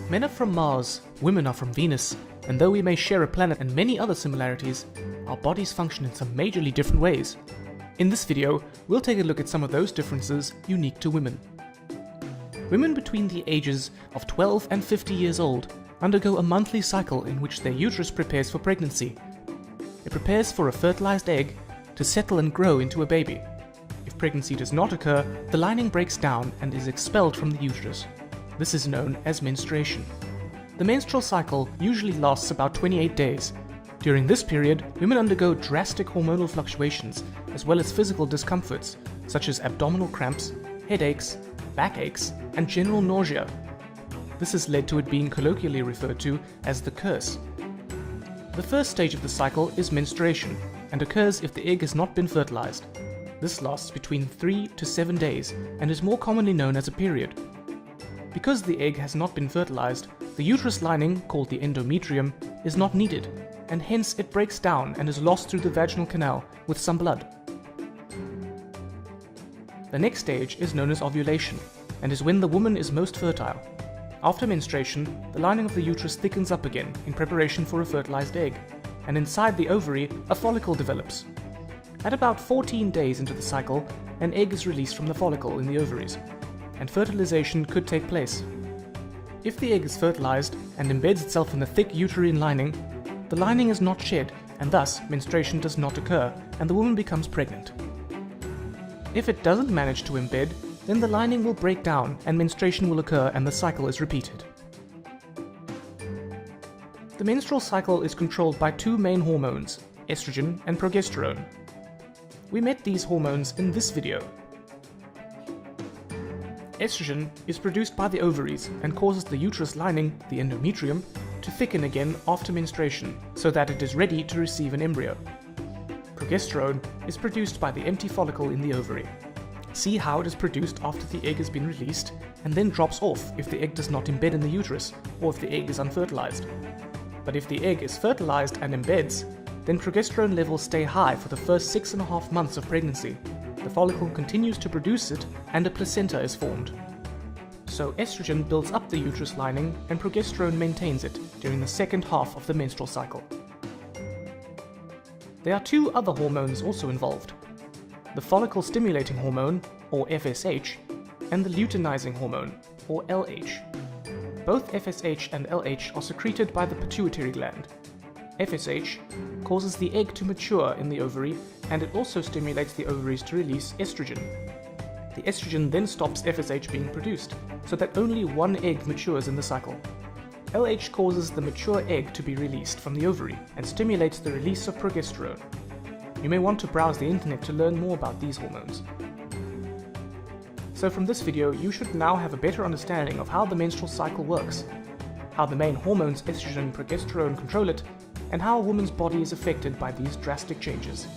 Men are from Mars, women are from Venus, and though we may share a planet and many other similarities, our bodies function in some majorly different ways. In this video, we'll take a look at some of those differences unique to women. Women between the ages of 12 and 50 years old undergo a monthly cycle in which their uterus prepares for pregnancy. It prepares for a fertilized egg to settle and grow into a baby. If pregnancy does not occur, the lining breaks down and is expelled from the uterus. This is known as menstruation. The menstrual cycle usually lasts about 28 days. During this period, women undergo drastic hormonal fluctuations as well as physical discomforts such as abdominal cramps, headaches, backaches, and general nausea. This has led to it being colloquially referred to as the curse. The first stage of the cycle is menstruation and occurs if the egg has not been fertilized. This lasts between 3 to 7 days and is more commonly known as a period. Because the egg has not been fertilized, the uterus lining, called the endometrium, is not needed, and hence it breaks down and is lost through the vaginal canal with some blood. The next stage is known as ovulation, and is when the woman is most fertile. After menstruation, the lining of the uterus thickens up again in preparation for a fertilized egg, and inside the ovary, a follicle develops. At about 14 days into the cycle, an egg is released from the follicle in the ovaries, and fertilization could take place. If the egg is fertilized and embeds itself in the thick uterine lining, the lining is not shed, and thus menstruation does not occur, and the woman becomes pregnant. If it doesn't manage to embed, then the lining will break down and menstruation will occur and the cycle is repeated. The menstrual cycle is controlled by two main hormones, estrogen and progesterone. We met these hormones in this video. Estrogen is produced by the ovaries and causes the uterus lining, the endometrium, to thicken again after menstruation so that it is ready to receive an embryo. Progesterone is produced by the empty follicle in the ovary. See how it is produced after the egg has been released and then drops off if the egg does not embed in the uterus or if the egg is unfertilized. But if the egg is fertilized and embeds, then progesterone levels stay high for the first 6.5 months of pregnancy. The follicle continues to produce it and a placenta is formed. So estrogen builds up the uterus lining and progesterone maintains it during the second half of the menstrual cycle. There are two other hormones also involved: the follicle-stimulating hormone, or FSH, and the luteinizing hormone, or LH. Both FSH and LH are secreted by the pituitary gland. FSH causes the egg to mature in the ovary, and it also stimulates the ovaries to release estrogen. The estrogen then stops FSH being produced, so that only one egg matures in the cycle. LH causes the mature egg to be released from the ovary and stimulates the release of progesterone. You may want to browse the internet to learn more about these hormones. So from this video, you should now have a better understanding of how the menstrual cycle works, how the main hormones estrogen and progesterone control it, and how a woman's body is affected by these drastic changes.